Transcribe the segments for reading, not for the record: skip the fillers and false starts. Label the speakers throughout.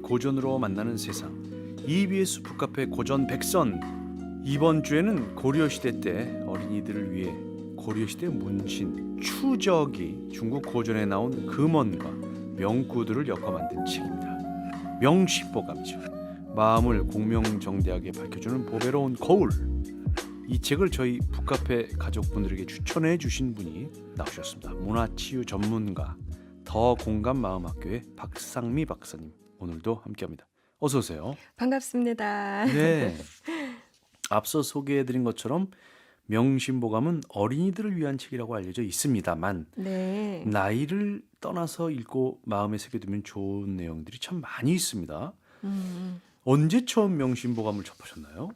Speaker 1: 고전으로 만나는 세상 EBS 북카페 고전 백선. 이번 주에는 고려시대 때 어린이들을 위해 고려시대 문신 추적이 중국 고전에 나온 금언과 명구들을 엮어 만든 책입니다. 명심보감이죠. 마음을 공명정대하게 밝혀주는 보배로운 거울. 이 책을 저희 북카페 가족분들에게 추천해 주신 분이 나오셨습니다. 문화치유 전문가 더 공감 마음학교의 박상미 박사님, 오늘도 함께합니다. 어서 오세요.
Speaker 2: 반갑습니다.
Speaker 1: 네. 앞서 소개해드린 것처럼 명심보감은 어린이들을 위한 책이라고 알려져 있습니다만
Speaker 2: 네.
Speaker 1: 나이를 떠나서 읽고 마음에 새겨두면 좋은 내용들이 참 많이 있습니다. 언제 처음 명심보감을 접하셨나요?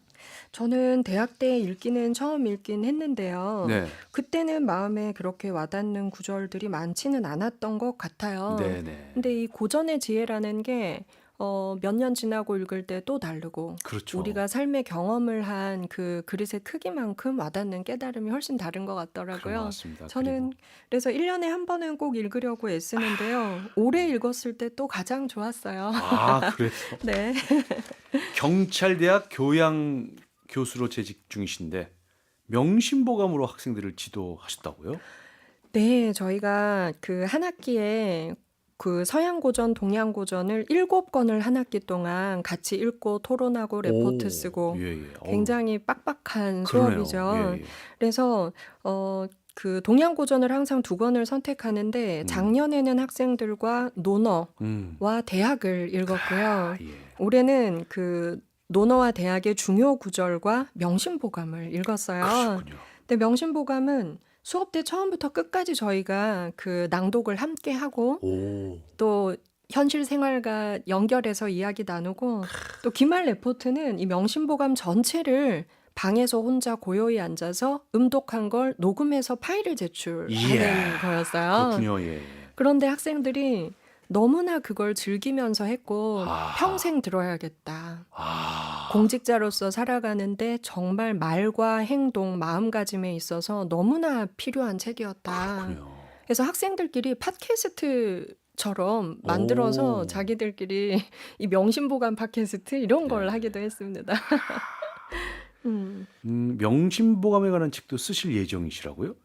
Speaker 2: 저는 대학 때 읽기는 처음 읽긴 했는데요.
Speaker 1: 네.
Speaker 2: 그때는 마음에 그렇게 와닿는 구절들이 많지는 않았던 것 같아요.
Speaker 1: 네네.
Speaker 2: 근데 이 고전의 지혜라는 게 몇 년 지나고 읽을 때 또 다르고
Speaker 1: 그렇죠.
Speaker 2: 우리가 삶의 경험을 한 그 그릇의 크기만큼 와닿는 깨달음이 훨씬 다른 것
Speaker 1: 그런 것
Speaker 2: 같더라고요.
Speaker 1: 같습니다.
Speaker 2: 저는 그래서 1년에 한 번은 꼭 읽으려고 애쓰는데요. 오래 읽었을 때 또 가장 좋았어요.
Speaker 1: 그래요?
Speaker 2: 네.
Speaker 1: 경찰대학 교양 교수로 재직 중이신데 명심보감으로 학생들을 지도하셨다고요?
Speaker 2: 네, 저희가 그 한 학기에 그 서양 고전, 동양 고전을 7권을 한 학기 동안 같이 읽고 토론하고 레포트 쓰고
Speaker 1: 예.
Speaker 2: 굉장히 빡빡한
Speaker 1: 그러네요.
Speaker 2: 수업이죠.
Speaker 1: 예.
Speaker 2: 그래서 그 동양 고전을 항상 2권을 선택하는데 작년에는 학생들과 논어와 대학을 읽었고요.
Speaker 1: 예.
Speaker 2: 올해는 그 논어와 대학의 중요 구절과 명심보감을 읽었어요.
Speaker 1: 그러셨군요.
Speaker 2: 근데 명심보감은 수업 때 처음부터 끝까지 저희가 그 낭독을 함께 하고 또 현실 생활과 연결해서 이야기 나누고 또 기말 레포트는 이 명심보감 전체를 방에서 혼자 고요히 앉아서 음독한 걸 녹음해서 파일을 제출하는
Speaker 1: 이야,
Speaker 2: 거였어요.
Speaker 1: 그렇군요. 예.
Speaker 2: 그런데 학생들이 너무나 그걸 즐기면서 했고 평생 들어야겠다. 공직자로서 살아가는데 정말 말과 행동, 마음가짐에 있어서 너무나 필요한 책이었다.
Speaker 1: 그렇군요.
Speaker 2: 그래서 학생들끼리 팟캐스트처럼 만들어서
Speaker 1: 오.
Speaker 2: 자기들끼리 이 명심보감 팟캐스트 이런 걸 하기도 했습니다.
Speaker 1: 명심보감에 관한 책도 쓰실 예정이시라고요?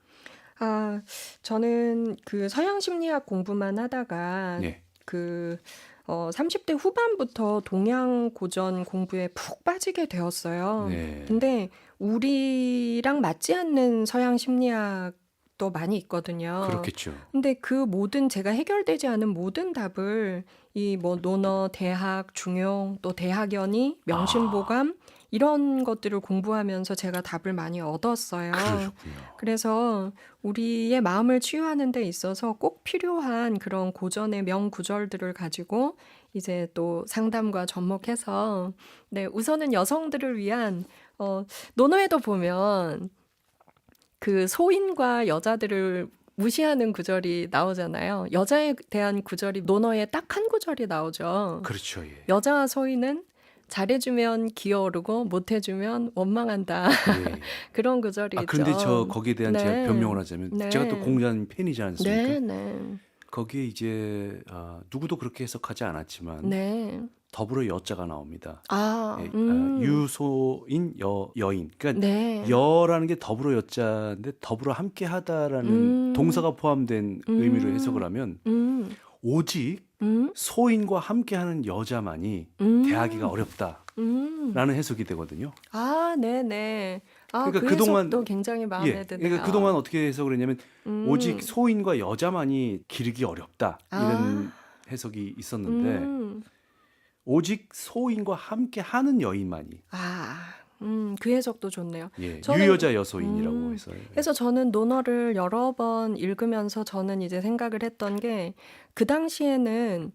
Speaker 2: 저는 그 서양 심리학 공부만 하다가
Speaker 1: 네.
Speaker 2: 그 30대 후반부터 동양 고전 공부에 푹 빠지게 되었어요.
Speaker 1: 네.
Speaker 2: 근데 우리랑 맞지 않는 서양 심리학도 많이 있거든요.
Speaker 1: 그렇겠죠.
Speaker 2: 근데 그 모든 제가 해결되지 않은 모든 답을 이 뭐 논어, 대학, 중용, 또 대학연의, 명심보감 이런 것들을 공부하면서 제가 답을 많이 얻었어요.
Speaker 1: 그러셨군요.
Speaker 2: 그래서 우리의 마음을 치유하는 데 있어서 꼭 필요한 그런 고전의 명구절들을 가지고 이제 또 상담과 접목해서 네, 우선은 여성들을 위한 논어에도 보면 그 소인과 여자들을 무시하는 구절이 나오잖아요. 여자에 대한 구절이 논어에 딱 한 구절이 나오죠.
Speaker 1: 그렇죠. 예.
Speaker 2: 여자와 소인은 잘해주면 기어오르고 못해주면 원망한다.
Speaker 1: 예.
Speaker 2: 그런 구절이 있죠.
Speaker 1: 그런데 저 거기에 대한
Speaker 2: 네.
Speaker 1: 제가 변명을 하자면
Speaker 2: 네.
Speaker 1: 제가 또 공자님 팬이지 않습니까?
Speaker 2: 네, 네,
Speaker 1: 거기에 이제 누구도 그렇게 해석하지 않았지만
Speaker 2: 네.
Speaker 1: 더불어 여자가 나옵니다. 예, 유소인 여인. 그러니까
Speaker 2: 네.
Speaker 1: 여라는 게 더불어 여자인데 더불어 함께하다라는 동사가 포함된 의미로 해석을 하면 오직 소인과 함께하는 여자만이 대하기가 어렵다라는 해석이 되거든요.
Speaker 2: 네, 네.
Speaker 1: 그러니까
Speaker 2: 그
Speaker 1: 그동안-
Speaker 2: 해석도 굉장히 마음에
Speaker 1: 예,
Speaker 2: 드네요.
Speaker 1: 그러니까 그동안 어떻게 해석을 했냐면 오직 소인과 여자만이 기르기 어렵다 이런 해석이 있었는데 오직 소인과 함께하는 여인만이
Speaker 2: 그 해석도 좋네요.
Speaker 1: 예,
Speaker 2: 저는-
Speaker 1: 유여자 여소인이라고 해서
Speaker 2: 그래서 저는 논어를 여러 번 읽으면서 저는 이제 생각을 했던 게 그 당시에는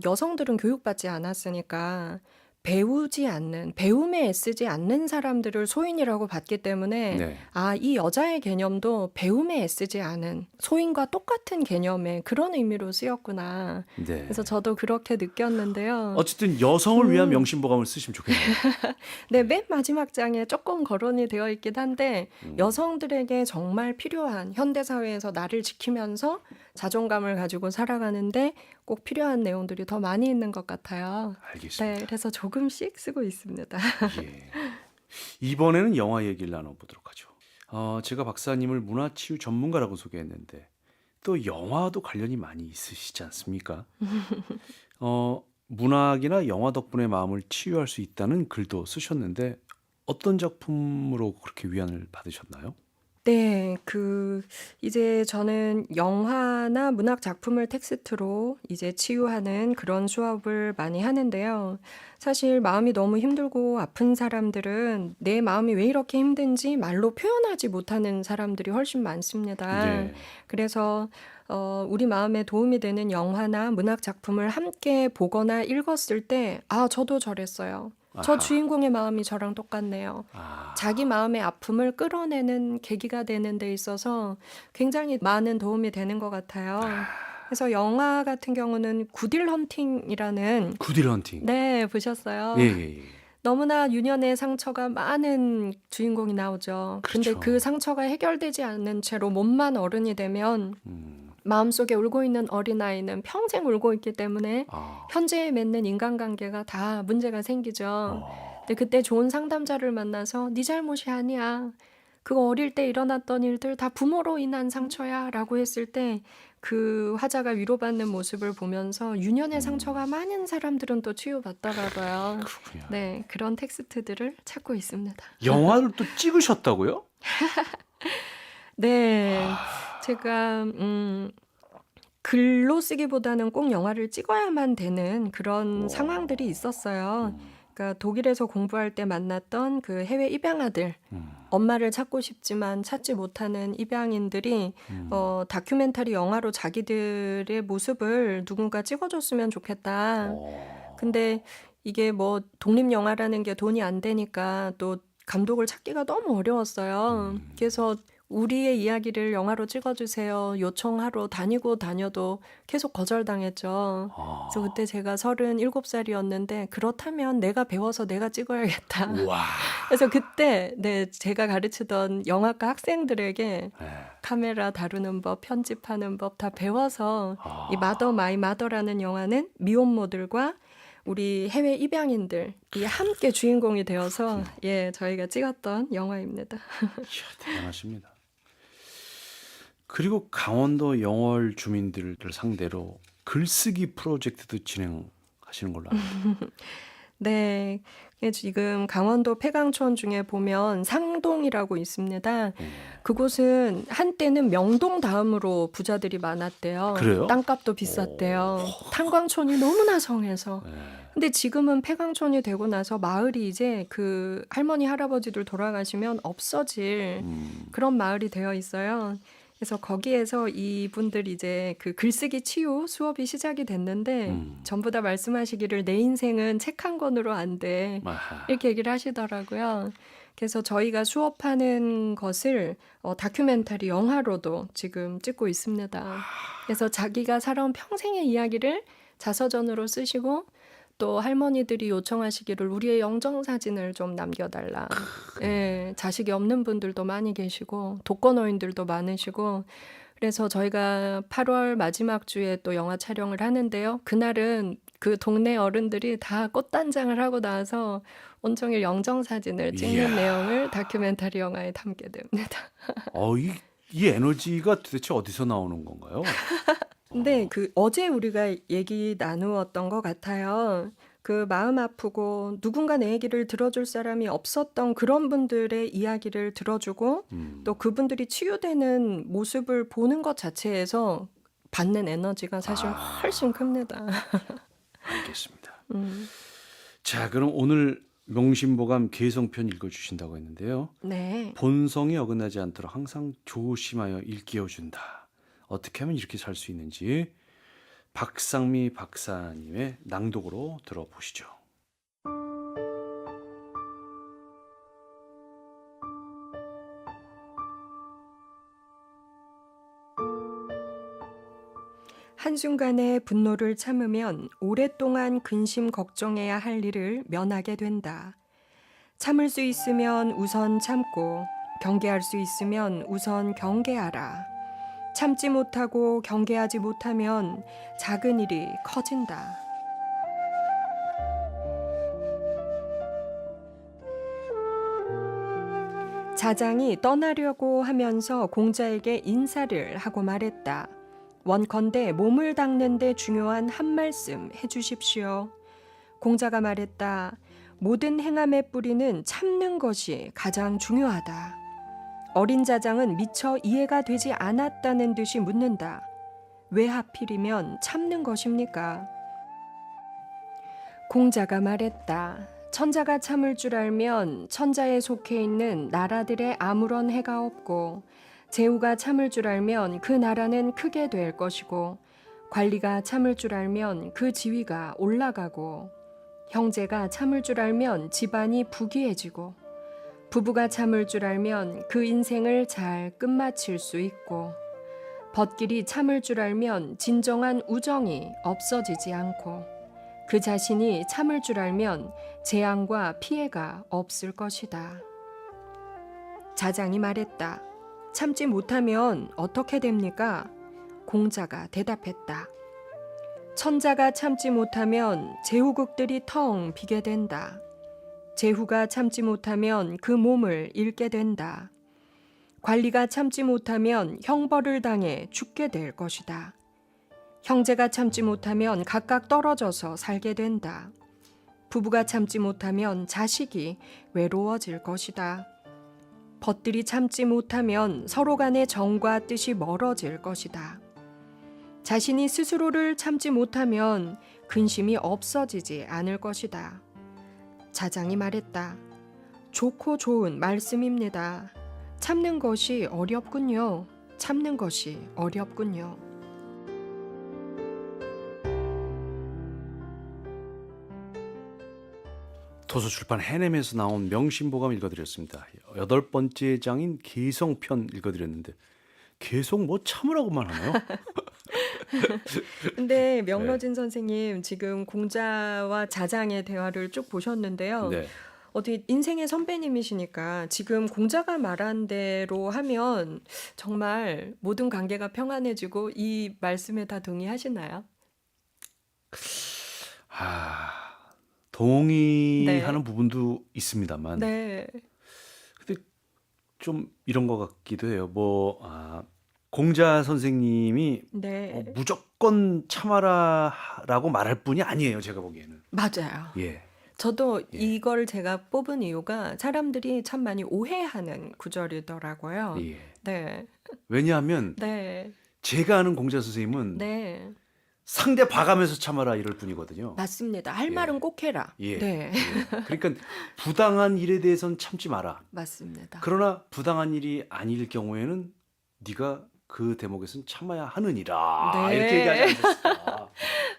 Speaker 2: 여성들은 교육받지 않았으니까 배우지 않는, 배움에 애쓰지 않는 사람들을 소인이라고 봤기 때문에
Speaker 1: 네.
Speaker 2: 이 여자의 개념도 배움에 애쓰지 않은 소인과 똑같은 개념의 그런 의미로 쓰였구나.
Speaker 1: 네.
Speaker 2: 그래서 저도 그렇게 느꼈는데요.
Speaker 1: 어쨌든 여성을 위한 명심보감을 쓰시면 좋겠네요.
Speaker 2: 네, 맨 마지막 장에 조금 거론이 되어 있긴 한데 여성들에게 정말 필요한 현대사회에서 나를 지키면서 자존감을 가지고 살아가는데 꼭 필요한 내용들이 더 많이 있는 것 같아요. 네,
Speaker 1: 알겠습니다.
Speaker 2: 그래서 조금씩 쓰고 있습니다.
Speaker 1: 예. 이번에는 영화 얘기를 나눠보도록 하죠. 제가 박사님을 문화치유 전문가라고 소개했는데 또 영화도 관련이 많이 있으시지 않습니까? 문학이나 영화 덕분에 마음을 치유할 수 있다는 글도 쓰셨는데 어떤 작품으로 그렇게 위안을 받으셨나요?
Speaker 2: 네, 이제 저는 영화나 문학 작품을 텍스트로 이제 치유하는 그런 수업을 많이 하는데요. 사실 마음이 너무 힘들고 아픈 사람들은 내 마음이 왜 이렇게 힘든지 말로 표현하지 못하는 사람들이 훨씬 많습니다.
Speaker 1: 네.
Speaker 2: 그래서 우리 마음에 도움이 되는 영화나 문학 작품을 함께 보거나 읽었을 때, 아, 저도 저랬어요. 저
Speaker 1: 아하.
Speaker 2: 주인공의 마음이 저랑 똑같네요.
Speaker 1: 아,
Speaker 2: 자기 마음의 아픔을 끌어내는 계기가 되는 데 있어서 굉장히 많은 도움이 되는 것 같아요. 그래서 영화 같은 경우는 굿윌 헌팅이라는,
Speaker 1: 굿윌 헌팅.
Speaker 2: 네, 보셨어요?
Speaker 1: 예, 예, 예.
Speaker 2: 너무나 유년의 상처가 많은 주인공이 나오죠. 근데
Speaker 1: 그렇죠.
Speaker 2: 그 상처가 해결되지 않는 채로 몸만 어른이 되면 마음속에 울고 있는 어린아이는 평생 울고 있기 때문에
Speaker 1: 아,
Speaker 2: 현재에 맺는 인간관계가 다 문제가 생기죠.
Speaker 1: 어,
Speaker 2: 근데 그때 좋은 상담자를 만나서 네 잘못이 아니야. 그거 어릴 때 일어났던 일들 다 부모로 인한 상처야 라고 했을 때 그 화자가 위로받는 모습을 보면서 유년의 상처가 많은 사람들은 또 치유받더라고요.
Speaker 1: 그렇군요.
Speaker 2: 네, 그런 텍스트들을 찾고 있습니다.
Speaker 1: 영화를 또 찍으셨다고요?
Speaker 2: 네, 제가 글로 쓰기보다는 꼭 영화를 찍어야만 되는 그런 상황들이 있었어요. 그러니까 독일에서 공부할 때 만났던 그 해외 입양아들, 엄마를 찾고 싶지만 찾지 못하는 입양인들이 다큐멘터리 영화로 자기들의 모습을 누군가 찍어줬으면 좋겠다. 근데 이게 뭐 독립 영화라는 게 돈이 안 되니까 또 감독을 찾기가 너무 어려웠어요. 그래서 우리의 이야기를 영화로 찍어주세요. 요청하러 다녀도 계속 거절당했죠. 그래서 그때 제가 37살이었는데 그렇다면 내가 배워서 내가 찍어야겠다.
Speaker 1: 와.
Speaker 2: 그래서 그때 네, 제가 가르치던 영화과 학생들에게
Speaker 1: 네.
Speaker 2: 카메라 다루는 법, 편집하는 법 다 배워서
Speaker 1: 아.
Speaker 2: 이 마더 마이 마더라는 영화는 미혼모들과 우리 해외 입양인들이 함께 주인공이 되어서 예, 저희가 찍었던 영화입니다.
Speaker 1: 이야, 대단하십니다. 그리고 강원도 영월 주민들을 상대로 글쓰기 프로젝트도 진행하시는 걸로 압니다.
Speaker 2: 네, 지금 강원도 폐강촌 중에 보면 상동이라고 있습니다. 그곳은 한때는 명동 다음으로 부자들이 많았대요.
Speaker 1: 그래요?
Speaker 2: 땅값도 비쌌대요. 탄광촌이 너무나 성해서. 근데 지금은 폐강촌이 되고 나서 마을이 이제 그 할머니 할아버지들 돌아가시면 없어질 그런 마을이 되어 있어요. 그래서 거기에서 이분들 이제 그 글쓰기 치유 수업이 시작이 됐는데 전부 다 말씀하시기를 내 인생은 책 한 권으로 안 돼.
Speaker 1: 아하.
Speaker 2: 이렇게 얘기를 하시더라고요. 그래서 저희가 수업하는 것을 다큐멘터리 영화로도 지금 찍고 있습니다. 그래서 자기가 살아온 평생의 이야기를 자서전으로 쓰시고 또 할머니들이 요청하시기를 우리의 영정사진을 좀 남겨달라. 예, 자식이 없는 분들도 많이 계시고 독거노인들도 많으시고 그래서 저희가 8월 마지막 주에 또 영화 촬영을 하는데요. 그날은 그 동네 어른들이 다 꽃단장을 하고 나와서 온종일 영정사진을 찍는
Speaker 1: 이야.
Speaker 2: 내용을 다큐멘터리 영화에 담게 됩니다.
Speaker 1: 이 에너지가 도대체 어디서 나오는 건가요?
Speaker 2: 근데 어제 우리가 얘기 나누었던 것 같아요. 그 마음 아프고 누군가 내 얘기를 들어줄 사람이 없었던 그런 분들의 이야기를 들어주고 또 그분들이 치유되는 모습을 보는 것 자체에서 받는 에너지가 사실 훨씬 큽니다.
Speaker 1: 알겠습니다.
Speaker 2: 음,
Speaker 1: 자, 그럼 오늘 명심보감 개성편 읽어주신다고 했는데요.
Speaker 2: 네.
Speaker 1: 본성이 어긋나지 않도록 항상 조심하여 일깨워준다. 어떻게 하면 이렇게 살 수 있는지 박상미 박사님의 낭독으로 들어보시죠.
Speaker 2: 한순간의 분노를 참으면 오랫동안 근심 걱정해야 할 일을 면하게 된다. 참을 수 있으면 우선 참고 경계할 수 있으면 우선 경계하라. 참지 못하고 경계하지 못하면 작은 일이 커진다. 자장이 떠나려고 하면서 공자에게 인사를 하고 말했다. 원컨대 몸을 닦는 데 중요한 한 말씀 해주십시오. 공자가 말했다. 모든 행함의 뿌리는 참는 것이 가장 중요하다. 어린 자장은 미처 이해가 되지 않았다는 듯이 묻는다. 왜 하필이면 참는 것입니까? 공자가 말했다. 천자가 참을 줄 알면 천자에 속해 있는 나라들의 아무런 해가 없고, 제후가 참을 줄 알면 그 나라는 크게 될 것이고, 관리가 참을 줄 알면 그 지위가 올라가고, 형제가 참을 줄 알면 집안이 부귀해지고, 부부가 참을 줄 알면 그 인생을 잘 끝마칠 수 있고, 벗길이 참을 줄 알면 진정한 우정이 없어지지 않고, 그 자신이 참을 줄 알면 재앙과 피해가 없을 것이다. 자장이 말했다. 참지 못하면 어떻게 됩니까? 공자가 대답했다. 천자가 참지 못하면 제후국들이 텅 비게 된다. 제후가 참지 못하면 그 몸을 잃게 된다. 관리가 참지 못하면 형벌을 당해 죽게 될 것이다. 형제가 참지 못하면 각각 떨어져서 살게 된다. 부부가 참지 못하면 자식이 외로워질 것이다. 벗들이 참지 못하면 서로 간의 정과 뜻이 멀어질 것이다. 자신이 스스로를 참지 못하면 근심이 없어지지 않을 것이다. 자장이 말했다. 좋고 좋은 말씀입니다. 참는 것이 어렵군요. 참는 것이 어렵군요.
Speaker 1: 도서출판 해냄에서 나온 명심보감 읽어드렸습니다. 8번째 장인 개성편 읽어드렸는데 계속 뭐 참으라고만 하나요?
Speaker 2: 근데 명러진 선생님 지금 공자와 자장의 대화를 쭉 보셨는데요.
Speaker 1: 네.
Speaker 2: 어떻게 인생의 선배님이시니까 지금 공자가 말한 대로 하면 정말 모든 관계가 평안해지고 이 말씀에 다 동의하시나요?
Speaker 1: 동의하는
Speaker 2: 네.
Speaker 1: 부분도 있습니다만
Speaker 2: 네.
Speaker 1: 근데 좀 이런 것 같기도 해요. 공자 선생님이
Speaker 2: 네.
Speaker 1: 무조건 참아라라고 말할 뿐이 아니에요. 제가 보기에는.
Speaker 2: 맞아요.
Speaker 1: 예.
Speaker 2: 저도
Speaker 1: 예.
Speaker 2: 이걸 제가 뽑은 이유가 사람들이 참 많이 오해하는 구절이더라고요.
Speaker 1: 예.
Speaker 2: 네.
Speaker 1: 왜냐하면
Speaker 2: 네.
Speaker 1: 제가 아는 공자 선생님은
Speaker 2: 네.
Speaker 1: 상대 봐가면서 참아라 이럴 뿐이거든요.
Speaker 2: 맞습니다. 할
Speaker 1: 예.
Speaker 2: 말은 꼭 해라.
Speaker 1: 예.
Speaker 2: 네.
Speaker 1: 예. 그러니까 부당한 일에 대해서는 참지 마라.
Speaker 2: 맞습니다.
Speaker 1: 그러나 부당한 일이 아닐 경우에는 네가 그 대목에서는 참아야 하느니라.
Speaker 2: 네.
Speaker 1: 이렇게 얘기하지 않으셨을까?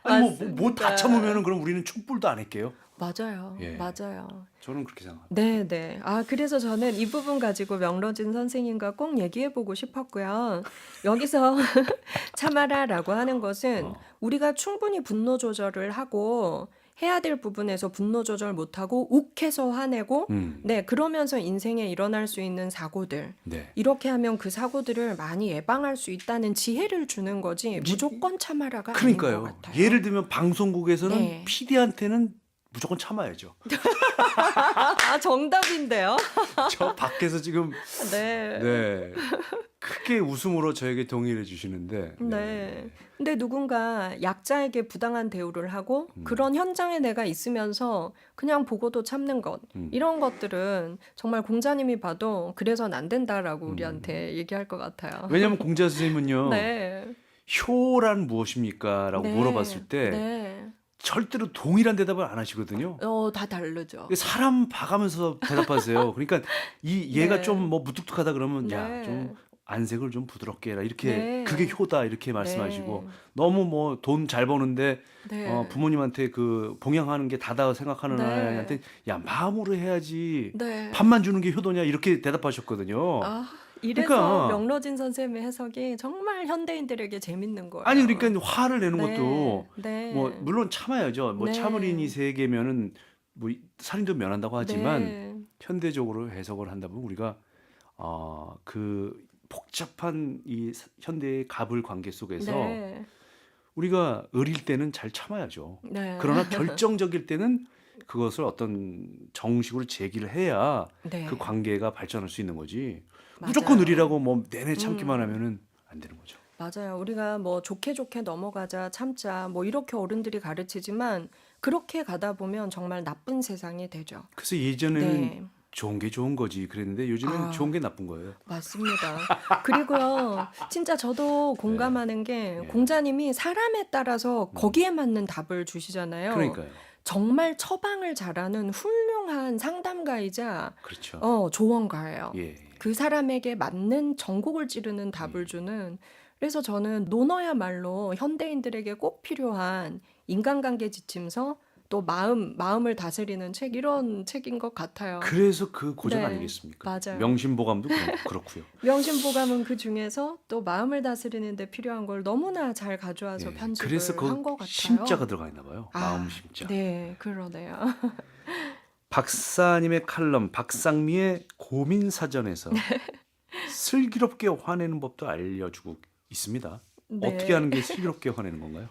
Speaker 1: 아니 뭐 다
Speaker 2: 맞습니다.
Speaker 1: 참으면은 그럼 우리는 촛불도 안 할게요.
Speaker 2: 맞아요.
Speaker 1: 예.
Speaker 2: 맞아요.
Speaker 1: 저는 그렇게 생각합니다.
Speaker 2: 네, 네. 그래서 저는 이 부분 가지고 명러진 선생님과 꼭 얘기해 보고 싶었고요. 여기서 참아라라고 하는 것은
Speaker 1: 어.
Speaker 2: 우리가 충분히 분노 조절을 하고 해야 될 부분에서 분노 조절 못하고 욱해서 화내고 네, 그러면서 인생에 일어날 수 있는 사고들
Speaker 1: 네.
Speaker 2: 이렇게 하면 그 사고들을 많이 예방할 수 있다는 지혜를 주는 거지 무조건 참아라가 아닌 것
Speaker 1: 그러니까요.
Speaker 2: 같아요.
Speaker 1: 예를 들면 방송국에서는
Speaker 2: 네.
Speaker 1: PD한테는 무조건 참아야죠.
Speaker 2: 정답인데요?
Speaker 1: 저 밖에서 지금
Speaker 2: 네.
Speaker 1: 네 크게 웃음으로 저에게 동의를 해주시는데
Speaker 2: 네. 근데 누군가 약자에게 부당한 대우를 하고 그런 현장에 내가 있으면서 그냥 보고도 참는 것 이런 것들은 정말 공자님이 봐도 그래선 안 된다라고 우리한테 얘기할 것 같아요.
Speaker 1: 왜냐하면 공자 선생님은요.
Speaker 2: 네.
Speaker 1: 효란 무엇입니까? 라고
Speaker 2: 네.
Speaker 1: 물어봤을 때
Speaker 2: 네.
Speaker 1: 절대로 동일한 대답을 안 하시거든요.
Speaker 2: 다 다르죠.
Speaker 1: 사람 봐가면서 대답하세요. 그러니까 얘가
Speaker 2: 네.
Speaker 1: 좀 뭐 무뚝뚝하다 그러면
Speaker 2: 네.
Speaker 1: 야, 좀 안색을 좀 부드럽게 해라. 이렇게
Speaker 2: 네.
Speaker 1: 그게 효다 이렇게 말씀하시고
Speaker 2: 네.
Speaker 1: 너무 뭐 돈 잘 버는데
Speaker 2: 네.
Speaker 1: 부모님한테 그 봉양하는 게 다다 생각하는
Speaker 2: 네.
Speaker 1: 아이한테 야, 마음으로 해야지.
Speaker 2: 네.
Speaker 1: 밥만 주는 게 효도냐 이렇게 대답하셨거든요.
Speaker 2: 이래서
Speaker 1: 그러니까
Speaker 2: 명러진 선생님의 해석이 정말 현대인들에게 재밌는 거예요.
Speaker 1: 아니 그러니까 화를 내는
Speaker 2: 네.
Speaker 1: 것도
Speaker 2: 네.
Speaker 1: 뭐 물론 참아야죠. 뭐
Speaker 2: 네.
Speaker 1: 참을인이 세계면은 뭐 살인도 면한다고 하지만
Speaker 2: 네.
Speaker 1: 현대적으로 해석을 한다면 우리가 그 복잡한 이 현대의 갑을 관계 속에서
Speaker 2: 네.
Speaker 1: 우리가 어릴 때는 잘 참아야죠.
Speaker 2: 네.
Speaker 1: 그러나 결정적일 때는 그것을 어떤 정식으로 제기를 해야 그
Speaker 2: 네.
Speaker 1: 관계가 발전할 수 있는 거지. 무조건
Speaker 2: 맞아요.
Speaker 1: 으리라고 뭐 내내 참기만 하면은 안 되는 거죠.
Speaker 2: 맞아요. 우리가 뭐 좋게 좋게 넘어가자, 참자, 뭐 이렇게 어른들이 가르치지만 그렇게 가다 보면 정말 나쁜 세상이 되죠.
Speaker 1: 그래서 예전에는
Speaker 2: 네.
Speaker 1: 좋은 게 좋은 거지 그랬는데 요즘엔 좋은
Speaker 2: 아,
Speaker 1: 게 나쁜 거예요.
Speaker 2: 맞습니다. 그리고요, 진짜 저도
Speaker 1: 네.
Speaker 2: 공감하는 게
Speaker 1: 예.
Speaker 2: 공자님이 사람에 따라서
Speaker 1: 음.
Speaker 2: 거기에 맞는 답을 주시잖아요.
Speaker 1: 그러니까요.
Speaker 2: 정말 처방을 잘하는 훌륭한 상담가이자
Speaker 1: 그렇죠.
Speaker 2: 조언가예요.
Speaker 1: 예.
Speaker 2: 그 사람에게 맞는 전곡을 찌르는 답을
Speaker 1: 음.
Speaker 2: 주는. 그래서 저는 논어야말로 현대인들에게 꼭 필요한 인간관계 지침서, 또 마음을 다스리는 책, 이런 책인 것 같아요.
Speaker 1: 그래서 그 고전
Speaker 2: 네,
Speaker 1: 아니겠습니까?
Speaker 2: 맞아요.
Speaker 1: 명심보감도 그렇고요.
Speaker 2: 명심보감은 그 중에서 또 마음을 다스리는 데 필요한 걸 너무나 잘 가져와서
Speaker 1: 예. 그래서
Speaker 2: 편집을 한 것
Speaker 1: 그
Speaker 2: 같아요.
Speaker 1: 심자가 들어가 있나 봐요. 마음
Speaker 2: 아,
Speaker 1: 심자.
Speaker 2: 네, 그러네요.
Speaker 1: 박사님의 칼럼 박상미의 고민 사전에서 슬기롭게 화내는 법도 알려주고 있습니다. 어떻게
Speaker 2: 네.
Speaker 1: 하는 게 슬기롭게 화내는 건가요?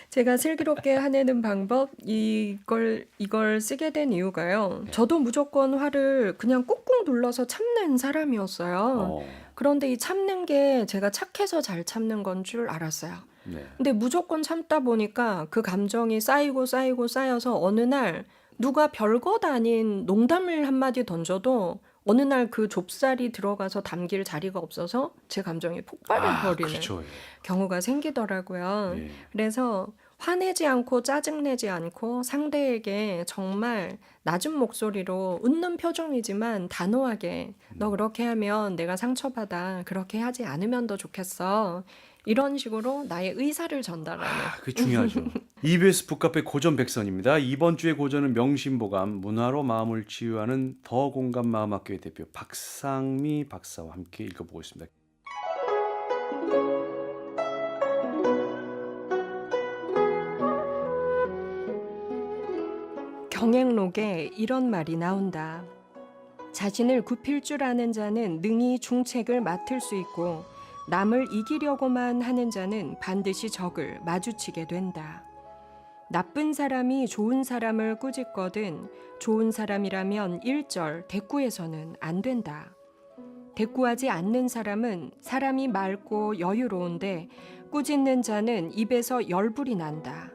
Speaker 2: 제가 슬기롭게 화내는 방법, 이걸 쓰게 된 이유가요.
Speaker 1: 네.
Speaker 2: 저도 무조건 화를 그냥 꾹꾹 눌러서 참는 사람이었어요.
Speaker 1: 어,
Speaker 2: 그런데 이 참는 게 제가 착해서 잘 참는 건 줄 알았어요.
Speaker 1: 네.
Speaker 2: 근데 무조건 참다 보니까 그 감정이 쌓이고 쌓이고 쌓여서 어느 날 누가 별것 아닌 농담을 한마디 던져도 어느 날 그 좁쌀이 들어가서 담길 자리가 없어서 제 감정이 폭발해버리는
Speaker 1: 그렇죠.
Speaker 2: 경우가 생기더라고요.
Speaker 1: 예.
Speaker 2: 그래서 화내지 않고 짜증내지 않고 상대에게 정말 낮은 목소리로 웃는 표정이지만 단호하게, 너 그렇게 하면 내가 상처받아. 그렇게 하지 않으면 더 좋겠어. 이런 식으로 나의 의사를 전달하는.
Speaker 1: 그게 중요하죠. EBS 북카페 고전 백선입니다. 이번 주의 고전은 명심보감 문화로 마음을 치유하는 더 공감 마음학교의 대표 박상미 박사와 함께 읽어보고 있습니다.
Speaker 2: 경행록에 이런 말이 나온다. 자신을 굽힐 줄 아는 자는 능히 중책을 맡을 수 있고 남을 이기려고만 하는 자는 반드시 적을 마주치게 된다. 나쁜 사람이 좋은 사람을 꾸짖거든 좋은 사람이라면 일절 대꾸해서는 안 된다. 대꾸하지 않는 사람은 사람이 맑고 여유로운데 꾸짖는 자는 입에서 열불이 난다.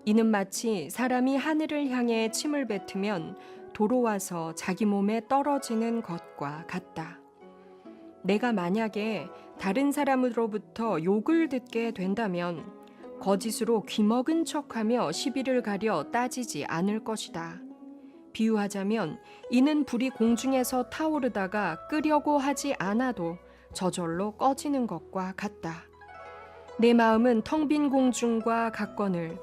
Speaker 2: 이는 마치 사람이 하늘을 향해 침을 뱉으면 도로 와서 자기 몸에 떨어지는 것과 같다. 내가 만약에 다른 사람으로부터 욕을 듣게 된다면 거짓으로 귀먹은 척하며 시비를 가려 따지지 않을 것이다. 비유하자면 이는 불이 공중에서 타오르다가 끄려고 하지 않아도 저절로 꺼지는 것과 같다. 내 마음은 텅 빈 공중과 같거늘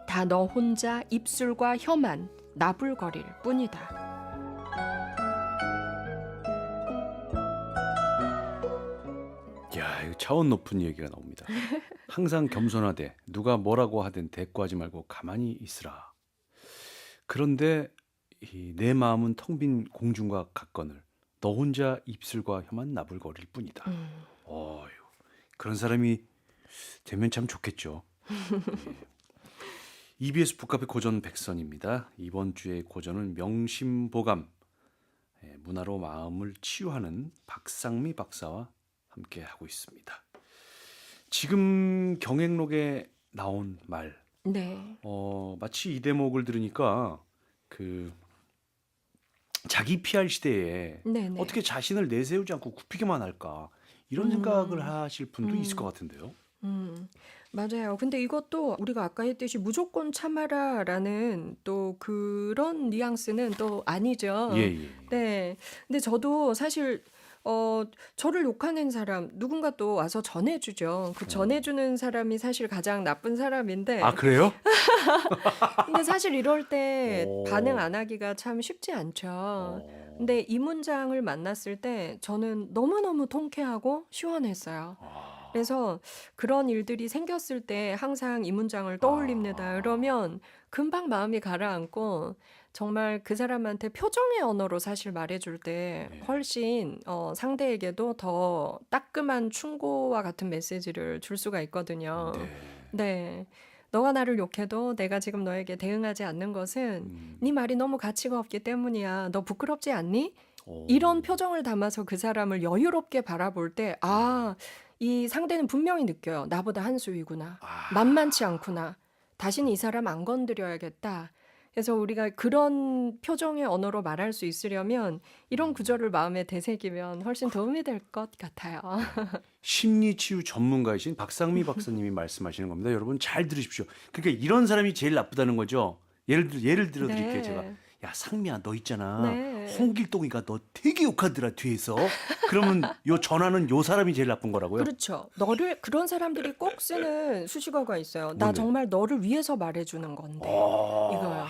Speaker 2: 다 너 혼자 입술과 혀만 나불거릴 뿐이다.
Speaker 1: 야, 이거 차원 높은 얘기가 나옵니다. 항상 겸손하되 누가 뭐라고 하든 대꾸하지 말고 가만히 있으라. 그런데 내 마음은 텅 빈 공중과 같거늘 너 혼자 입술과 혀만 나불거릴 뿐이다. 어휴, 그런 사람이 되면 참 좋겠죠. 예. EBS 북카페 고전 백선입니다. 이번 주의 고전은 명심보감, 문화로 마음을 치유하는 박상미 박사와 함께 하고 있습니다. 지금 경행록에 나온 말,
Speaker 2: 네.
Speaker 1: 마치 이 대목을 들으니까 그 자기 피할 시대에
Speaker 2: 네네.
Speaker 1: 어떻게 자신을 내세우지 않고 굽히기만 할까 이런 생각을 하실 분도 있을 것 같은데요.
Speaker 2: 맞아요. 근데 이것도 우리가 아까 했듯이 무조건 참아라라는 또 그런 뉘앙스는 또 아니죠.
Speaker 1: 예, 예.
Speaker 2: 네. 근데 저도 사실 저를 욕하는 사람 누군가 또 와서 전해주죠. 그 전해주는 사람이 사실 가장 나쁜 사람인데,
Speaker 1: 아, 그래요?
Speaker 2: 근데 사실 이럴 때
Speaker 1: 오.
Speaker 2: 반응 안 하기가 참 쉽지 않죠. 근데 이 문장을 만났을 때 저는 너무너무 통쾌하고 시원했어요. 그래서 그런 일들이 생겼을 때 항상 이 문장을 떠올립니다. 그러면 금방 마음이 가라앉고 정말 그 사람한테 표정의 언어로 사실 말해줄 때
Speaker 1: 네.
Speaker 2: 훨씬 상대에게도 더 따끔한 충고와 같은 메시지를 줄 수가 있거든요.
Speaker 1: 네.
Speaker 2: 네. 너가 나를 욕해도 내가 지금 너에게 대응하지 않는 것은 네 말이 너무 가치가 없기 때문이야. 너 부끄럽지 않니? 이런 표정을 담아서 그 사람을 여유롭게 바라볼 때, 이 상대는 분명히 느껴요. 나보다 한 수위구나. 만만치 않구나. 다시는 이 사람 안 건드려야겠다. 그래서 우리가 그런 표정의 언어로 말할 수 있으려면 이런 구절을 마음에 되새기면 훨씬 도움이 될 것 같아요.
Speaker 1: 심리치유 전문가이신 박상미 박사님이 말씀하시는 겁니다. 여러분 잘 들으십시오. 그러니까 이런 사람이 제일 나쁘다는 거죠. 예를 들어 드릴게요.
Speaker 2: 네.
Speaker 1: 제가 야 상미야 너 있잖아.
Speaker 2: 네.
Speaker 1: 홍길동이가 너 되게 욕하더라 뒤에서. 그러면 요 전화는 요 사람이 제일 나쁜 거라고요?
Speaker 2: 그렇죠. 그런 사람들이 꼭 쓰는 수식어가 있어요. 나
Speaker 1: 뭔데요?
Speaker 2: 정말 너를 위해서 말해주는 건데. 이거요.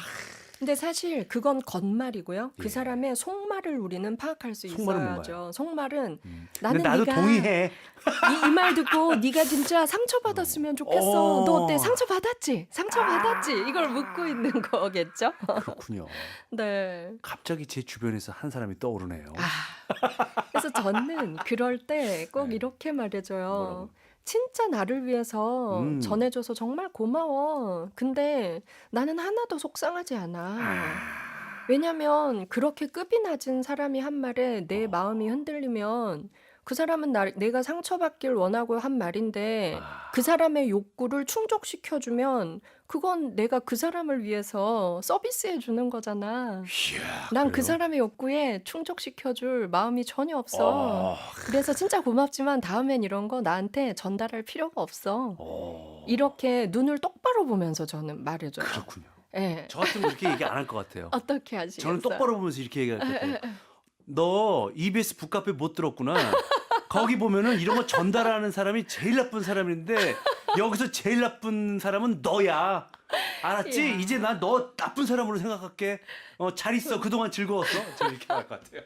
Speaker 2: 근데 사실 그건 겉말이고요. 그
Speaker 1: 예.
Speaker 2: 사람의 속말을 우리는 파악할 수
Speaker 1: 속말은
Speaker 2: 있어야죠.
Speaker 1: 뭔가요?
Speaker 2: 속말은
Speaker 1: 근데
Speaker 2: 나는
Speaker 1: 나도
Speaker 2: 네가
Speaker 1: 동의해.
Speaker 2: 이 말 듣고 네가 진짜 상처받았으면 좋겠어. 너 어때? 상처받았지? 상처받았지? 이걸 묻고 있는 거겠죠?
Speaker 1: 그렇군요.
Speaker 2: 네.
Speaker 1: 갑자기 제 주변에서 한 사람이 떠오르네요.
Speaker 2: 그래서 저는 그럴 때 꼭
Speaker 1: 네.
Speaker 2: 이렇게 말해줘요.
Speaker 1: 뭐라고?
Speaker 2: 진짜 나를 위해서
Speaker 1: 음.
Speaker 2: 전해줘서 정말 고마워. 근데 나는 하나도 속상하지 않아. 왜냐면 그렇게 급이 낮은 사람이 한 말에 내 마음이 흔들리면 그 사람은 내가 상처받길 원하고 한 말인데 그 사람의 욕구를 충족시켜주면 그건 내가 그 사람을 위해서 서비스해 주는 거잖아.
Speaker 1: 이야,
Speaker 2: 난 그
Speaker 1: 그래요?
Speaker 2: 사람의 욕구에 충족시켜줄 마음이 전혀 없어. 그래서 진짜 고맙지만 다음엔 이런 거 나한테 전달할 필요가 없어. 이렇게 눈을 똑바로 보면서 저는 말해줘요.
Speaker 1: 그렇군요.
Speaker 2: 예.
Speaker 1: 저 같으면 그렇게 얘기 안 할 것 같아요.
Speaker 2: 어떻게 하시겠어요?
Speaker 1: 저는 똑바로 보면서 이렇게 얘기할 것 같아요. 너 EBS 북카페 못 들었구나. 거기 보면은 이런 거 전달하는 사람이 제일 나쁜 사람인데 여기서 제일 나쁜 사람은 너야. 알았지?
Speaker 2: 이야.
Speaker 1: 이제 난 너 나쁜 사람으로 생각할게. 잘 있어. 그동안 즐거웠어. 제가 이렇게 할 것 같아요.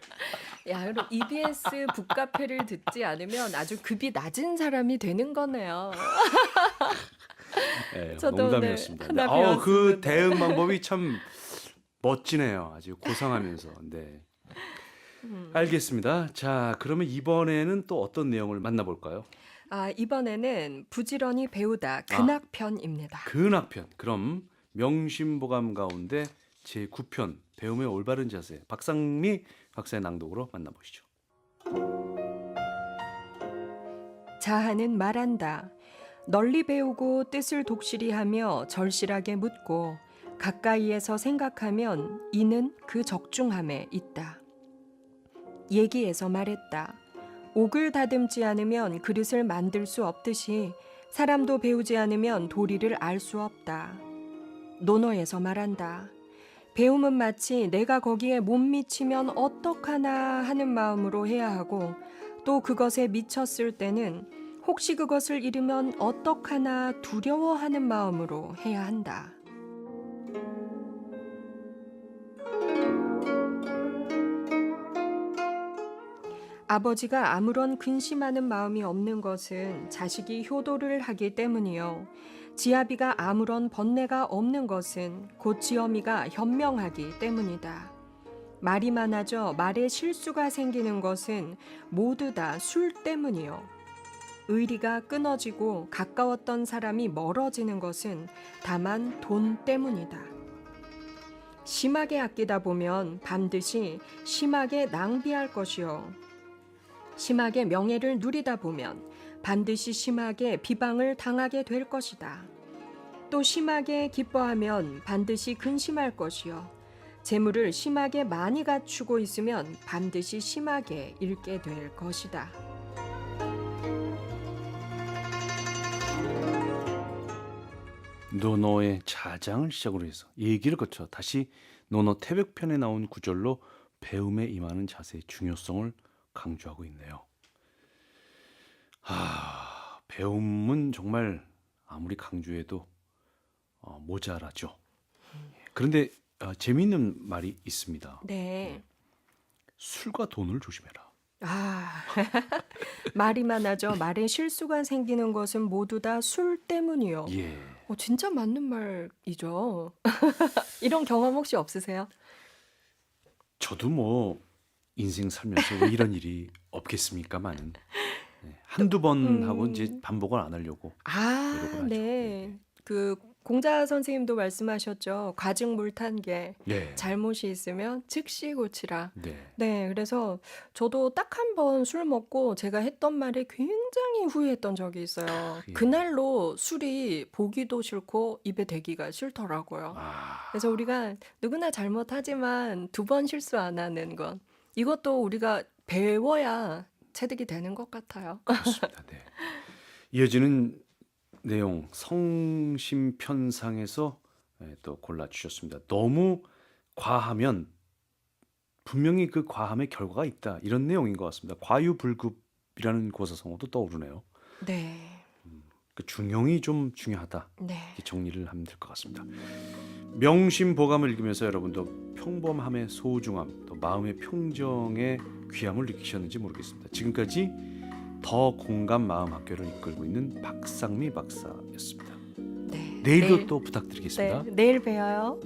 Speaker 2: 야, 그럼 EBS 북카페를 듣지 않으면 아주 급이 낮은 사람이 되는 거네요.
Speaker 1: 네,
Speaker 2: 저도
Speaker 1: 농담이었습니다.
Speaker 2: 네, 하나
Speaker 1: 그
Speaker 2: 배웠습니다.
Speaker 1: 대응 방법이 참 멋지네요. 아주 고상하면서. 네. 알겠습니다. 자, 그러면 이번에는 또 어떤 내용을 만나볼까요?
Speaker 2: 이번에는 부지런히 배우다 근학편입니다.
Speaker 1: 근학편. 그럼 명심보감 가운데 제9편 배움의 올바른 자세 박상미 박사의 낭독으로 만나보시죠.
Speaker 2: 자하는 말한다. 널리 배우고 뜻을 독실히 하며 절실하게 묻고 가까이에서 생각하면 이는 그 적중함에 있다. 얘기에서 말했다. 옥을 다듬지 않으면 그릇을 만들 수 없듯이 사람도 배우지 않으면 도리를 알 수 없다. 논어에서 말한다. 배움은 마치 내가 거기에 못 미치면 어떡하나 하는 마음으로 해야 하고 또 그것에 미쳤을 때는 혹시 그것을 잃으면 어떡하나 두려워하는 마음으로 해야 한다. 아버지가 아무런 근심하는 마음이 없는 것은 자식이 효도를 하기 때문이요. 지아비가 아무런 번뇌가 없는 것은 곧 지어미가 현명하기 때문이다. 말이 많아져 말에 실수가 생기는 것은 모두 다 술 때문이요. 의리가 끊어지고 가까웠던 사람이 멀어지는 것은 다만 돈 때문이다. 심하게 아끼다 보면 반드시 심하게 낭비할 것이요. 심하게 명예를 누리다 보면 반드시 심하게 비방을 당하게 될 것이다. 또 심하게 기뻐하면 반드시 근심할 것이요. 재물을 심하게 많이 갖추고 있으면 반드시 심하게 잃게 될 것이다.
Speaker 1: 논어의 자장을 시작으로 해서 얘기를 거쳐 다시 논어 태백편에 나온 구절로 배움에 임하는 자세의 중요성을 강조하고 있네요. 배움은 정말 아무리 강조해도 모자라죠. 그런데 재미있는 말이 있습니다.
Speaker 2: 네.
Speaker 1: 술과 돈을 조심해라.
Speaker 2: 아. 말이 많아져 말에 실수가 생기는 것은 모두 다 술 때문이요.
Speaker 1: 예.
Speaker 2: 진짜 맞는 말이죠. 이런 경험 혹시 없으세요?
Speaker 1: 저도 뭐 인생 살면서 왜 이런 일이 없겠습니까마는 네, 한두 번 하고 이제
Speaker 2: 음.
Speaker 1: 반복을 안 하려고
Speaker 2: 아
Speaker 1: 노력을 하죠.
Speaker 2: 네. 그 공자 선생님도 말씀하셨죠. 과증물탄계.
Speaker 1: 네.
Speaker 2: 잘못이 있으면 즉시 고치라.
Speaker 1: 네.
Speaker 2: 네. 그래서 저도 딱 한 번 술 먹고 제가 했던 말에 굉장히 후회했던 적이 있어요.
Speaker 1: 예.
Speaker 2: 그날로 술이 보기도 싫고 입에 대기가 싫더라고요.
Speaker 1: 아,
Speaker 2: 그래서 우리가 누구나 잘못하지만 두 번 실수 안 하는 것. 이것도 우리가 배워야 체득이 되는 것 같아요.
Speaker 1: 그렇습니다. 네. 이어지는 내용 성심편상에서 또 골라 주셨습니다. 너무 과하면 분명히 그 과함의 결과가 있다. 이런 내용인 것 같습니다. 과유불급이라는 고사성어도 떠오르네요.
Speaker 2: 네.
Speaker 1: 그 중용이 좀 중요하다.
Speaker 2: 네.
Speaker 1: 이렇게 정리를 하면 될 것 같습니다. 명심보감을 읽으면서 여러분도 평범함의 소중함, 또 마음의 평정의 귀함을 느끼셨는지 모르겠습니다. 지금까지 더 공감 마음 학교를 이끌고 있는 박상미 박사였습니다.
Speaker 2: 네.
Speaker 1: 내일도
Speaker 2: 내일,
Speaker 1: 또 부탁드리겠습니다.
Speaker 2: 네. 내일 봬요.